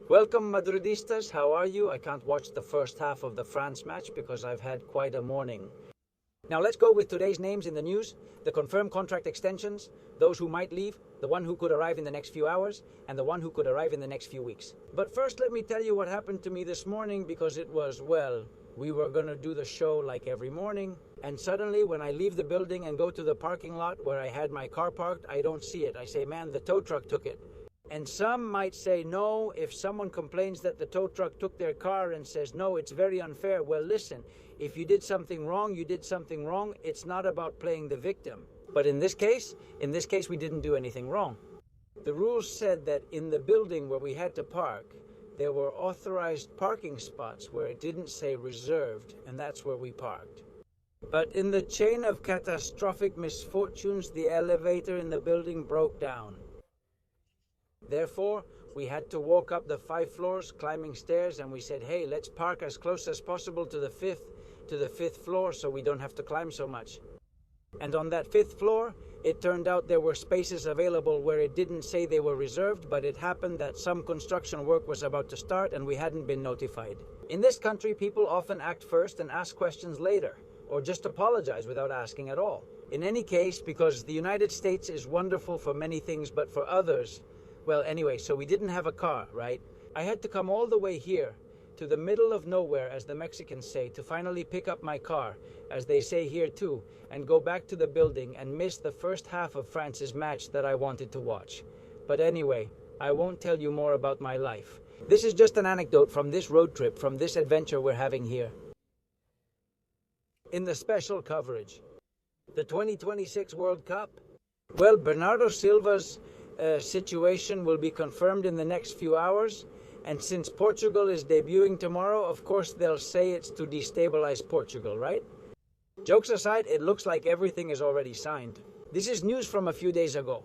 Welcome, Madridistas. How are you? I can't watch the first half of the France match because I've had quite a morning. Now let's go with today's names in the news, the confirmed contract extensions, those who might leave, the one who could arrive in the next few hours, and the one who could arrive in the next few weeks. But first let me tell you what happened to me this morning because it was, well, we were going to do the show like every morning, and suddenly when I leave the building and go to the parking lot where I had my car parked, I don't see it. I say, man, the tow truck took it. And some might say no. If someone complains that the tow truck took their car and says, no, it's very unfair. Well, listen, if you did something wrong, you did something wrong. It's not about playing the victim. But in this case, we didn't do anything wrong. The rules said that in the building where we had to park, there were authorized parking spots where it didn't say reserved, and that's where we parked. But in the chain of catastrophic misfortunes, the elevator in the building broke down. Therefore, we had to walk up the 5 floors, climbing stairs, and we said, hey, let's park as close as possible to the fifth floor so we don't have to climb so much. And on that 5th floor, it turned out there were spaces available where it didn't say they were reserved, but it happened that some construction work was about to start and we hadn't been notified. In this country, people often act first and ask questions later, or just apologize without asking at all. In any case, because the United States is wonderful for many things, but for others, well, anyway, so we didn't have a car, right? I had to come all the way here, to the middle of nowhere, as the Mexicans say, to finally pick up my car, as they say here too, and go back to the building and miss the first half of France's match that I wanted to watch. But anyway, I won't tell you more about my life. This is just an anecdote from this road trip, from this adventure we're having here. In the special coverage, the 2026 World Cup. Well, Bernardo Silva's situation will be confirmed in the next few hours, and since Portugal is debuting tomorrow, of course they'll say it's to destabilize Portugal, right? Jokes aside, it looks like everything is already signed. This is news from a few days ago,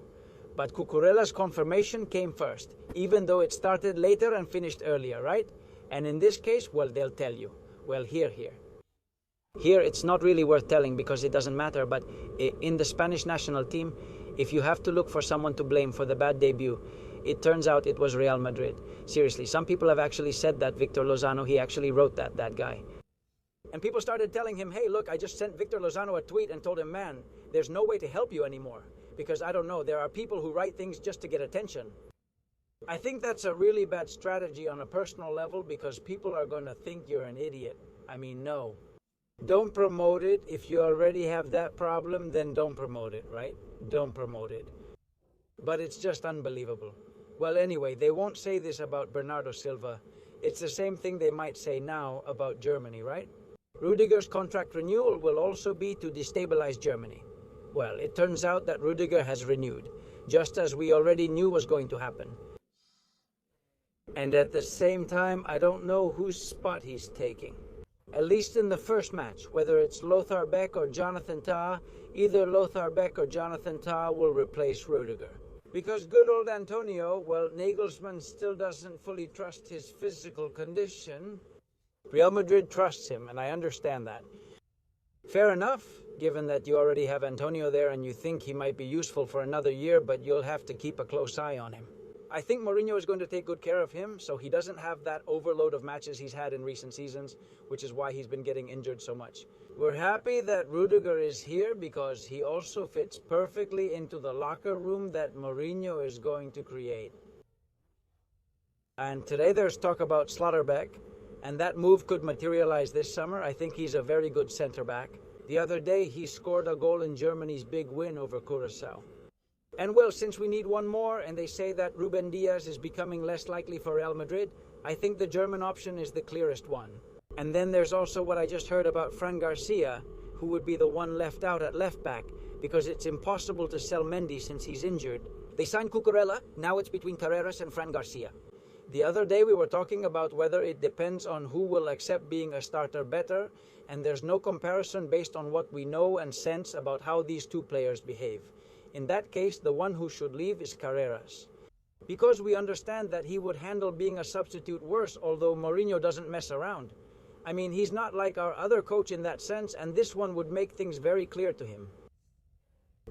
but Cucurella's confirmation came first, even though it started later and finished earlier, right? And in this case, well, they'll tell you. Well, here. Here it's not really worth telling because it doesn't matter, but in the Spanish national team, if you have to look for someone to blame for the bad debut, it turns out it was Real Madrid. Seriously, some people have actually said that Victor Lozano, he actually wrote that guy. And people started telling him, hey, look, I just sent Victor Lozano a tweet and told him, man, there's no way to help you anymore. Because I don't know, there are people who write things just to get attention. I think that's a really bad strategy on a personal level because people are going to think you're an idiot. I mean, no. Don't promote it. If you already have that problem, then don't promote it, right? Don't promote it. But it's just unbelievable. Well, anyway, they won't say this about Bernardo Silva. It's the same thing they might say now about Germany, right? Rüdiger's contract renewal will also be to destabilize Germany. Well, it turns out that Rüdiger has renewed, just as we already knew was going to happen. And at the same time, I don't know whose spot he's taking. At least in the first match, whether it's Schlotterbeck or Jonathan Tah, either Schlotterbeck or Jonathan Tah will replace Rüdiger. Because good old Antonio, well, Nagelsmann still doesn't fully trust his physical condition. Real Madrid trusts him, and I understand that. Fair enough, given that you already have Antonio there and you think he might be useful for another year, but you'll have to keep a close eye on him. I think Mourinho is going to take good care of him, so he doesn't have that overload of matches he's had in recent seasons, which is why he's been getting injured so much. We're happy that Rüdiger is here because he also fits perfectly into the locker room that Mourinho is going to create. And today there's talk about Schlotterbeck, and that move could materialize this summer. I think he's a very good center-back. The other day he scored a goal in Germany's big win over Curaçao. And well, since we need one more, and they say that Ruben Diaz is becoming less likely for Real Madrid, I think the German option is the clearest one. And then there's also what I just heard about Fran Garcia, who would be the one left out at left back, because it's impossible to sell Mendy since he's injured. They signed Cucurella, now it's between Carreras and Fran Garcia. The other day we were talking about whether it depends on who will accept being a starter better, and there's no comparison based on what we know and sense about how these two players behave. In that case, the one who should leave is Carreras. Because we understand that he would handle being a substitute worse, although Mourinho doesn't mess around. I mean, he's not like our other coach in that sense, and this one would make things very clear to him.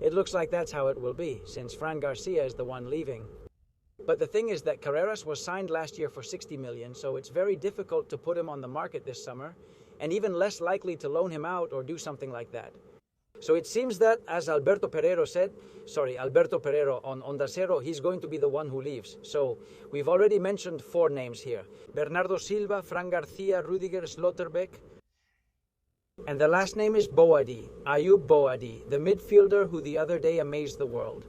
It looks like that's how it will be, since Fran Garcia is the one leaving. But the thing is that Carreras was signed last year for 60 million, so it's very difficult to put him on the market this summer, and even less likely to loan him out or do something like that. So it seems that, as Alberto Pereiro on Onda Cero, he's going to be the one who leaves. So we've already mentioned 4 names here: Bernardo Silva, Fran Garcia, Rüdiger, Schlotterbeck. And the last name is Boadí, Ayub Boadí, the midfielder who the other day amazed the world.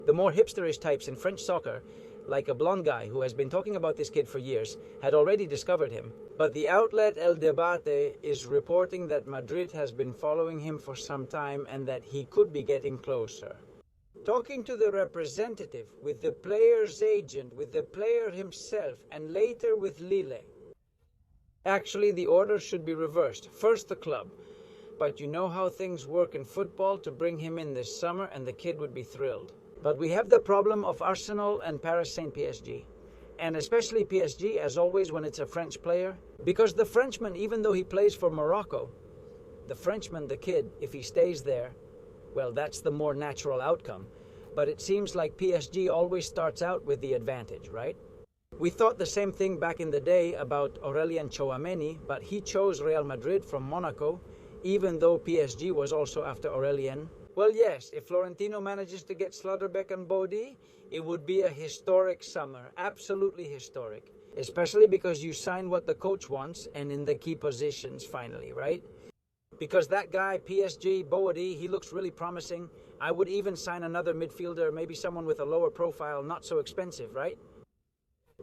The more hipsterish types in French soccer, like a blonde guy who has been talking about this kid for years, had already discovered him. But the outlet El Debate is reporting that Madrid has been following him for some time and that he could be getting closer. Talking to the representative, with the player's agent, with the player himself, and later with Lille. Actually, the order should be reversed. First the club. But you know how things work in football, to bring him in this summer and the kid would be thrilled. But we have the problem of Arsenal and Paris Saint-PSG. And especially PSG, as always, when it's a French player. Because the Frenchman, even though he plays for Morocco, the Frenchman, the kid, if he stays there, well, that's the more natural outcome. But it seems like PSG always starts out with the advantage, right? We thought the same thing back in the day about Aurélien Tchouaméni, but he chose Real Madrid from Monaco, even though PSG was also after Aurélien. Well, yes, if Florentino manages to get Schlotterbeck and Boadí, it would be a historic summer, absolutely historic. Especially because you sign what the coach wants and in the key positions finally, right? Because that guy, PSG, Boadí, he looks really promising. I would even sign another midfielder, maybe someone with a lower profile, not so expensive, right?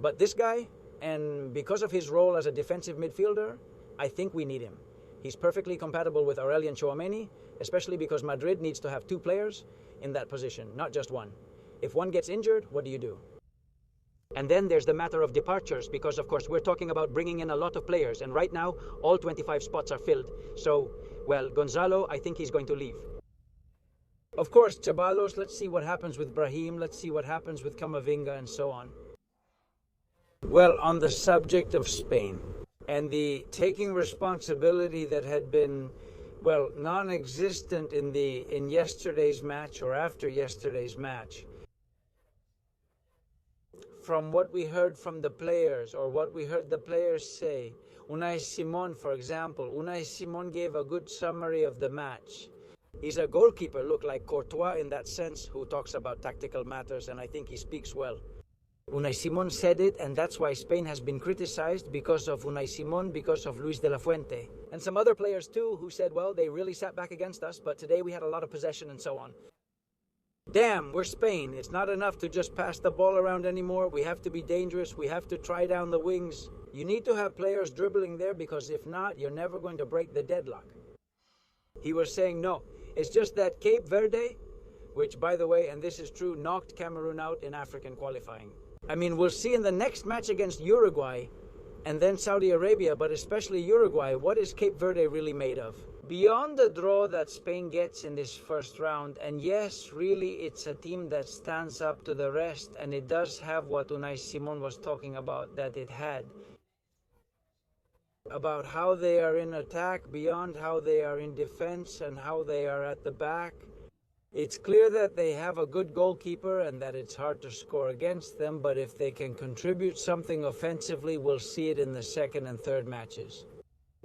But this guy, and because of his role as a defensive midfielder, I think we need him. He's perfectly compatible with Aurélien Tchouaméni, especially because Madrid needs to have 2 players in that position, not just one. If one gets injured, what do you do? And then there's the matter of departures, because of course we're talking about bringing in a lot of players, and right now all 25 spots are filled. So, well, Gonzalo, I think he's going to leave. Of course, Ceballos, let's see what happens with Brahim, let's see what happens with Camavinga and so on. Well, on the subject of Spain and the taking responsibility that had been, well, non-existent in yesterday's match or after yesterday's match. From what we heard from the players, or what we heard the players say, Unai Simon, for example, Unai Simon gave a good summary of the match. He's a goalkeeper, look like Courtois in that sense, who talks about tactical matters, and I think he speaks well. Unai Simon said it, and that's why Spain has been criticized, because of Unai Simon, because of Luis de la Fuente. And some other players too, who said, well, they really sat back against us, but today we had a lot of possession and so on. Damn, we're Spain. It's not enough to just pass the ball around anymore. We have to be dangerous. We have to try down the wings. You need to have players dribbling there, because if not, you're never going to break the deadlock. He was saying, no, it's just that Cape Verde, which, by the way, and this is true, knocked Cameroon out in African qualifying. I mean, we'll see in the next match against Uruguay and then Saudi Arabia, but especially Uruguay, what is Cape Verde really made of? Beyond the draw that Spain gets in this first round, and yes, really it's a team that stands up to the rest, and it does have what Unai Simon was talking about that it had. About how they are in attack, beyond how they are in defense and how they are at the back. It's clear that they have a good goalkeeper and that it's hard to score against them, but if they can contribute something offensively, we'll see it in the second and third matches.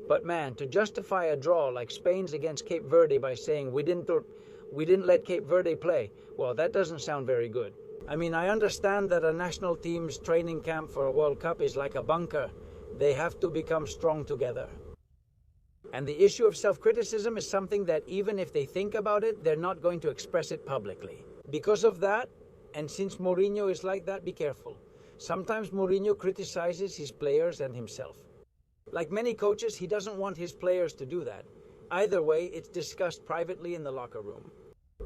But man, to justify a draw like Spain's against Cape Verde by saying we didn't let Cape Verde play, well, that doesn't sound very good. I mean, I understand that a national team's training camp for a World Cup is like a bunker. They have to become strong together. And the issue of self-criticism is something that even if they think about it, they're not going to express it publicly. Because of that, and since Mourinho is like that, be careful. Sometimes Mourinho criticizes his players and himself. Like many coaches, he doesn't want his players to do that. Either way, it's discussed privately in the locker room.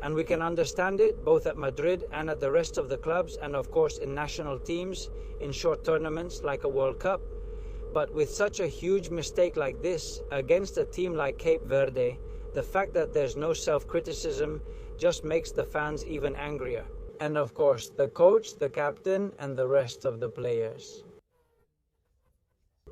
And we can understand it, both at Madrid and at the rest of the clubs, and of course in national teams, in short tournaments like a World Cup. But with such a huge mistake like this, against a team like Cape Verde, the fact that there's no self-criticism just makes the fans even angrier. And of course, the coach, the captain, and the rest of the players.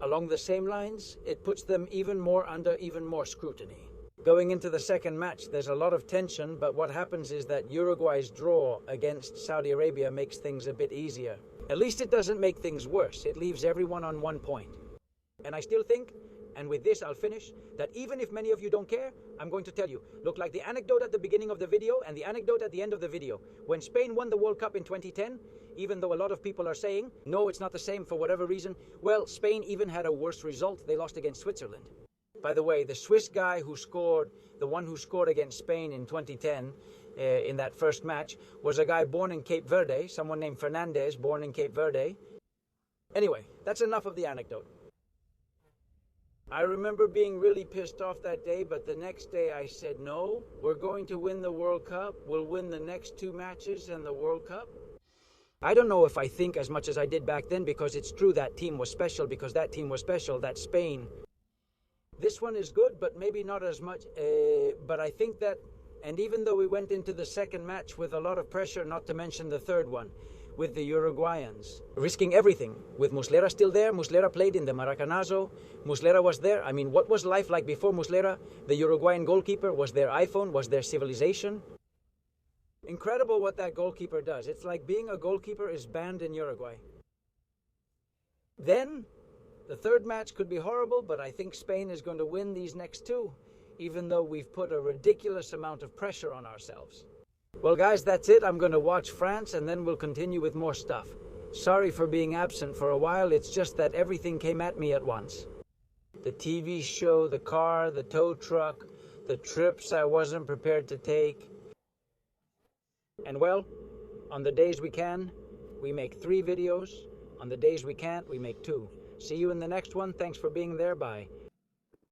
Along the same lines, it puts them even more under even more scrutiny. Going into the second match, there's a lot of tension, but what happens is that Uruguay's draw against Saudi Arabia makes things a bit easier. At least it doesn't make things worse. It leaves everyone on 1 point. And I still think, and with this I'll finish, that even if many of you don't care, I'm going to tell you. Look, like the anecdote at the beginning of the video and the anecdote at the end of the video. When Spain won the World Cup in 2010, even though a lot of people are saying, no, it's not the same for whatever reason, well, Spain even had a worse result. They lost against Switzerland. By the way, the Swiss guy who scored, the one who scored against Spain in 2010, in that first match, was a guy born in Cape Verde, someone named Fernandez, born in Cape Verde. Anyway, that's enough of the anecdote. I remember being really pissed off that day, but the next day I said, no, we're going to win the World Cup. We'll win the next 2 matches and the World Cup. I don't know if I think as much as I did back then, because it's true that team was special, because that team was special, that Spain. This one is good, but maybe not as much. But I think that, and even though we went into the second match with a lot of pressure, not to mention the third one, with the Uruguayans, risking everything. With Muslera still there, Muslera played in the Maracanazo, Muslera was there. I mean, what was life like before Muslera? The Uruguayan goalkeeper, was their iPhone, was their civilization? Incredible what that goalkeeper does. It's like being a goalkeeper is banned in Uruguay. Then, the third match could be horrible, but I think Spain is going to win these next 2, even though we've put a ridiculous amount of pressure on ourselves. Well, guys, that's it. I'm going to watch France, and then we'll continue with more stuff. Sorry for being absent for a while. It's just that everything came at me at once. The TV show, the car, the tow truck, the trips I wasn't prepared to take. And well, on the days we can, we make 3 videos. On the days we can't, we make 2. See you in the next one. Thanks for being there. Bye.